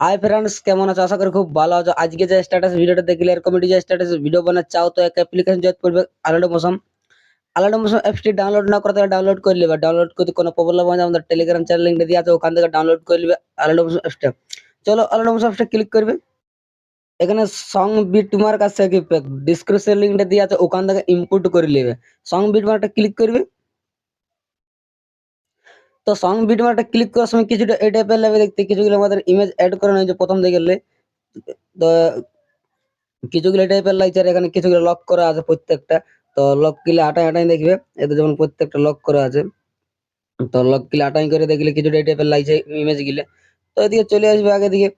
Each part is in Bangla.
হাই ফ্রেন্ডস, কেমন আছো? আশা করি খুব ভালো আছো। আজকে যে স্ট্যাটাস ভিডিওটা দেখলে এর কমেডি যে স্ট্যাটাস ভিডিও বানাতে চাও তো এক অ্যাপ্লিকেশন জয়েন করবে, আলাদা মোশন। আলাদা মোশন অ্যাপসটি ডাউনলোড না করতে ডাউনলোড করে নেবে। ডাউনলোড করতে কোনো প্রবলেম হয় না, আমাদের টেলিগ্রাম চ্যানেল লিংক দিয়ে আছে, ওখান থেকে ডাউনলোড করে নেবে আলাদা মোশন অ্যাপসটা। চলো আলাদা মোশন অ্যাপসটা ক্লিক করবে। এখানে সং বিট মার্ক আছে, কি ডিসক্রিপশন লিংকটা দিয়ে আছে, ওখান থেকে ইনপুট করে নেবে। সং বিট মার্কটা ক্লিক করবে। তো সং বিট মার্কটা ক্লিক করার সময় কিছুটা এই টাইপের লাগবে দেখতে, কিছুগুলো আমাদের ইমেজ অ্যাড করানো হয়েছে প্রথম দিকে। তো কিছুগুলো এই টাইপের লাগছে, আর এখানে কিছুগুলো লক করা আছে প্রত্যেকটা। তো লক গিলে আটাই আটাই দেখবে, এতে যেমন প্রত্যেকটা লক করা আছে। তো লক গিলে আটাই করে দেখলে কিছুটা এই টাইপের লাগছে ইমেজ গিলে। তো এদিকে চলে আসবে আগে দিকে।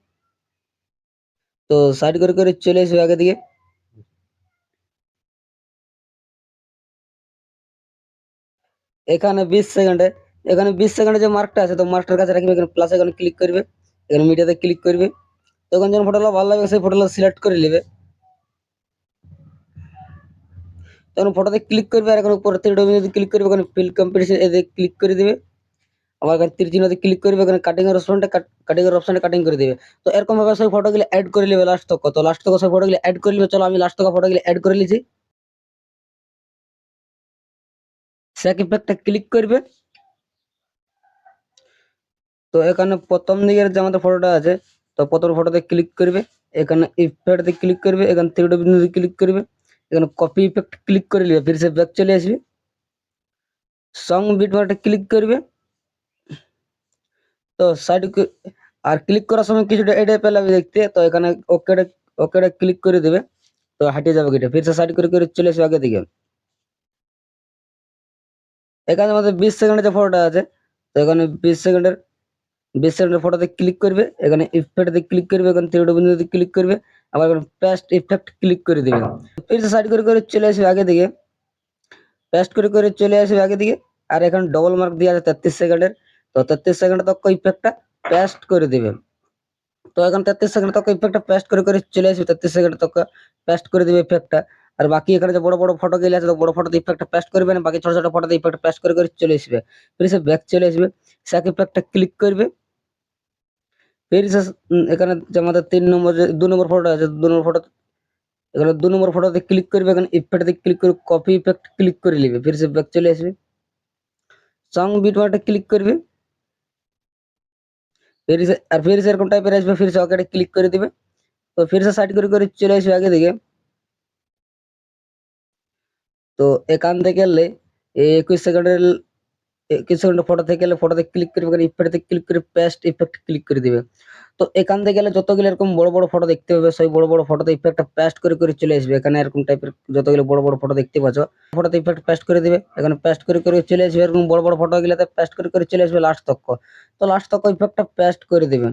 তো সাইড করে করে চলে আসবে আগে দিকে। এখানে 20 সেকেন্ডে, এখানে 20 সেকেন্ডে যে মার্কটা আছে, তো মার্কটার কাছে রাখবে, এখানে প্লাস এখানে ক্লিক করবে, এখানে মিডিয়াতে ক্লিক করবে। তখন যখন ফটোটা ভালো লাগবে সেই ফটোটা সিলেক্ট করে নেবে। তখন ফটোতে ক্লিক করবে, আর এখন উপরে যদি ক্লিক করবে, এখানে ফিল কম্পিটিশন এতে ক্লিক করে দিবে। আবার এখানে তীর চিহ্নতে ক্লিক করবে, এখানে কাটিং এর অপশনটা কাটিং এর অপশনে কাটিং করে দিবে। তো এরকম ভাবে সব ফটোগুলো অ্যাড করে নেবে লাস্ট তক। তো লাস্ট তক সব ফটোগুলো অ্যাড করে নেবে। চলো আমি লাস্ট তক ফটোগুলো অ্যাড করে নিয়েছি। স্যাক ইফেক্টটা ক্লিক করবে। তো এখানে প্রথম দিকের যে আমাদের ফটোটা আছে, তো প্রথম ফটোতে ক্লিক করবে, এখানে ইফেক্টে ক্লিক করবে, এখানে থ্রি বিন্দুতে ক্লিক করবে, এখানে কপি ইফেক্ট ক্লিক করে নেবে, ফির সে ব্যাক চলে আসবে। সং বিট মার্কটা ক্লিক করবে। তো সাইড আর ক্লিক করার সময় কিছুটা এটা পেলাম দেখতে, তো এখানে ওকে ওকে ক্লিক করে দেবে। তো হাঁটিয়ে যাবে এটা, ফির সে সাইড করে করে চলে আসবে আগে দিকে। এখানে আমাদের 20 সেকেন্ডের যে ফটোটা আছে, তো এখানে 20 সেকেন্ডের ফটোতে ক্লিক করবে, এখানে ইফেক্টে ক্লিক করবে, এখানে থ্রি বিন্দুতে ক্লিক করবে, আবার এখানে পেস্ট ইফেক্ট ক্লিক করে দিবে। ফির সে সাইড করে করে চলে আসবে আগে দিকে, পেস্ট করে করে চলে আসবে আগে দিকে। আর এখানে ডবল মার্ক দিয়ে আছে 33 সেকেন্ডের, তো 33 সেকেন্ড তক ইফেক্টটা পেস্ট করে দিবে। তো এখন 33 সেকেন্ড তক ইফেক্টটা পেস্ট করে করে চলে আসবে, 33 সেকেন্ড তক পেস্ট করে দিবে ইফেক্টটা। আর বাকি এখানে যে বড় বড় ফটো গেলে আছে, তো বড় ফটোতে ইফেক্টটা পেস্ট করবে না, বাকি ছোট ছোট ফটোতে ইফেক্ট পেস্ট করে করে চলে আসবে। ফির সে ব্যাক চলে আসবে, স্যাক ইফেক্টটা ক্লিক করবে। ফির সে এখানে যে আমাদের 3 নম্বর যে 2 নম্বর ফটো আছে, 2 নম্বর ফটো, এখানে 2 নম্বর ফটোতে ক্লিক করবে, এখানে ইফেক্টে ক্লিক করে কপি ইফেক্ট ক্লিক করে নেবে, ফির সে ব্যাক চলে আসবে। সং বিট মার্কটা ক্লিক করবে। फिर से এরকম টাইপের আসবে, ফির সে ওকে ক্লিক করে দিবে। তো ফির সে সাইড করে করে চলে আসবে আগে দিকে। তো এখান থেকে গেলে 21 সেকেন্ডের 21 সেকেন্ড ফটো থেকে গেলে ফটোতে ক্লিক করবে, এখানে ইফেক্টে ক্লিক করে পেস্ট ইফেক্ট ক্লিক করে দিবে। তো এখান থেকে গেলে যতগুলো এরকম বড় বড় ফটো দেখতে পাবে, সেই বড় বড় ফটোতে ইফেক্টটা পেস্ট করে করে চলে আসবে। এখানে এরকম টাইপের যতগুলো বড় বড় ফটো দেখতে পাচ্ছ, ফটোতে ইফেক্ট পেস্ট করে দিবে, এখানে পেস্ট করে করে চলে আসবে। এরকম বড় বড় ফটো গুলোতে পেস্ট করে করে চলে আসবে লাস্ট তক। তো লাস্ট তক ইফেক্টটা পেস্ট করে দিবেন।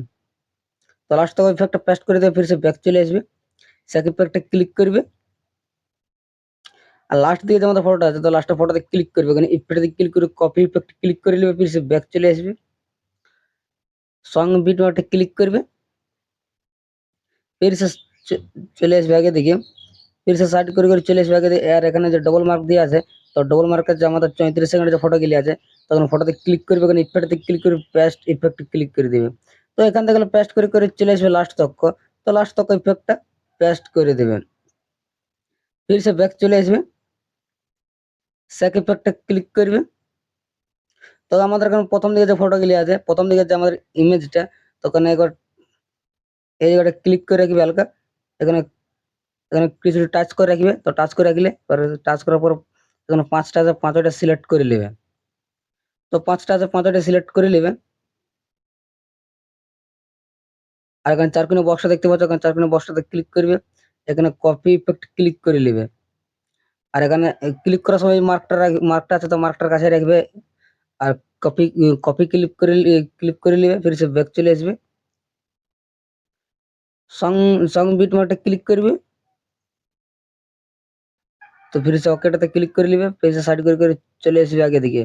তো লাস্ট তক ইফেক্টটা পেস্ট করে দেবে, ফির সে ব্যাক চলে আসবে, স্যাক ইফেক্টে ক্লিক করবে। আর লাস্ট দিকে যে আমাদের ফটোটা আছে, তো লাস্টের ফটোতে ক্লিক করবে, এখানে ইফেক্টে ক্লিক করে কপি ইফেক্ট ক্লিক করে নেবে, ফির সে ব্যাক চলে আসবে। সং বিট মার্কটা ক্লিক করবে, फिर से চলে আসবে আগে দিকে। फिर से সাইড করে করে চলে আসবে আগে দিকে। আর এখানে যে ডবল মার্ক দিয়ে আছে, তো ডবল মার্কের যে আমাদের 34 সেকেন্ডের যে ফটো গিলি আছে, তখন ফটোতে ক্লিক করবে, এখানে ইফেক্টে ক্লিক করে পেস্ট ইফেক্ট ক্লিক করে দিবে। তো এখান থেকে পেস্ট করে করে চলে আসবে লাস্ট তক। তো লাস্ট তক ইফেক্টটা পেস্ট করে দেবেন, फिर से ব্যাক চলে আসবে, স্যাক ইফেক্টটা ক্লিক করবে। তো আমাদের এখানে প্রথম দিকে যে ফটো গিলি আছে, প্রথম দিকে যে আমাদের ইমেজটা, তো ওখানে একবার এই জায়গাটা ক্লিক করে রাখবে হালকা, এখানে এখানে কিছু টাচ করে রাখবে। তো টাচ করে রাখলে টাচ করার পর এখানে 5টা আছে, 5টা সিলেক্ট করে নেবে। তো 5টা আছে, 5টা সিলেক্ট করে নেবে। আর এখানে চার কোণে বক্সটা দেখতে পাচ্ছ, এখানে চার কোণে বক্সটাতে ক্লিক করবে, এখানে কপি ইফেক্ট ক্লিক করে নেবে। আর এখানে ক্লিক করার সময় মার্কটা আছে, তো মার্কটার কাছে রাখবে, আর কপি কপি ক্লিক করে নেবে, ফির সে ব্যাক চলে আসবে। সং সং বিট মার্কটা ক্লিক করবে। তো ফির সে ওকেটাতে ক্লিক করে নেবে, ফির সে সাইড করে করে চলে আসবে আগে দিকে।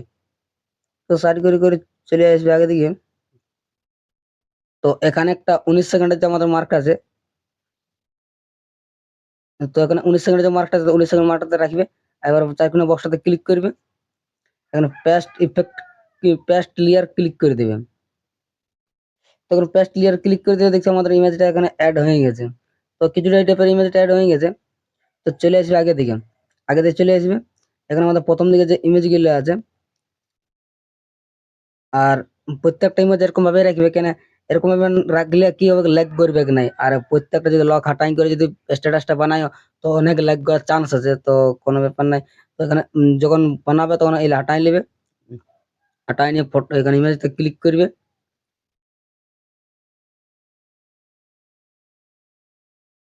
তো সাইড করে করে চলে আসবে আগে দিকে। তো এখানে একটা 19 সেকেন্ডের যে আমাদের মার্ক আছে, তো এখানে 19 সেকেন্ডের যে মার্কটা আছে, 19 সেকেন্ড মার্কটাতে রাখবে। এবার চারকোনা বক্সটাতে ক্লিক করবে, এখানে paste effect paste layer click করে দেবে। তখন পেস্ট লেয়ার ক্লিক করে দিয়ে দেখছি আমাদের ইমেজটা এখানে অ্যাড হয়ে গেছে। তো কিছুটা এই টাইপের ইমেজটা অ্যাড হয়ে গেছে। তো চলে আসবে আগে দিকে, আগে দিকে চলে আসবে। এখানে আমাদের প্রথম দিকে যে ইমেজগুলো আছে, আর প্রত্যেকটা ইমেজ এরকম ভাবে রাখবে কেন, এরকম ভাবে রাখলে কি হবে, ল্যাগ করবে কি নাই। আর প্রত্যেকটা যদি লক হাটাই করে যদি স্ট্যাটাসটা বানায় তো অনেক ল্যাগ করার চান্স আছে, তো কোনো ব্যাপার নাই। তো এখানে যখন বানাবে তখন এই হাটাই নেবে, হাটাই নিয়ে ফটো এখানে ইমেজটা ক্লিক করবে,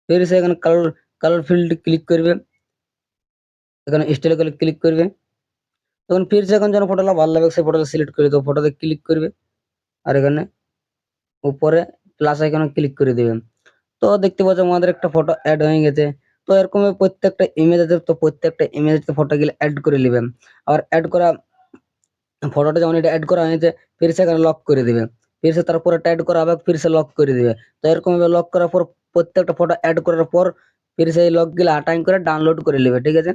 ফির সে এখানে কালার কালার ফিল্ড ক্লিক করবে, এখানে স্টাইল করে ক্লিক করবে। তখন ফির সে এখন যেন ফটোটা ভালো লাগে সেই ফটোটা সিলেক্ট করে দেবো, ফটোতে ক্লিক করবে আর এখানে উপরে প্লাস আইকনে ক্লিক করে দিবেন। তো দেখতে পাচ্ছ আমাদের একটা ফটো অ্যাড হয়ে গেছে। তো এরকম প্রত্যেকটা ইমেজ আছে, তো প্রত্যেকটা ইমেজ ফটো গুলো অ্যাড করে নেবেন। আর অ্যাড করা ফটোটা যখন এটা অ্যাড করা হয়েছে ফির সে এখানে লক করে দিবে, ফির সে তারপরে অ্যাড করা হবে, ফির সে লক করে দিবে। তো এরকম ভাবে লক করার পর প্রত্যেকটা ফটো অ্যাড করার পর ফির সেই লক গুলো আটাইন করে ডাউনলোড করে নেবে, ঠিক আছে।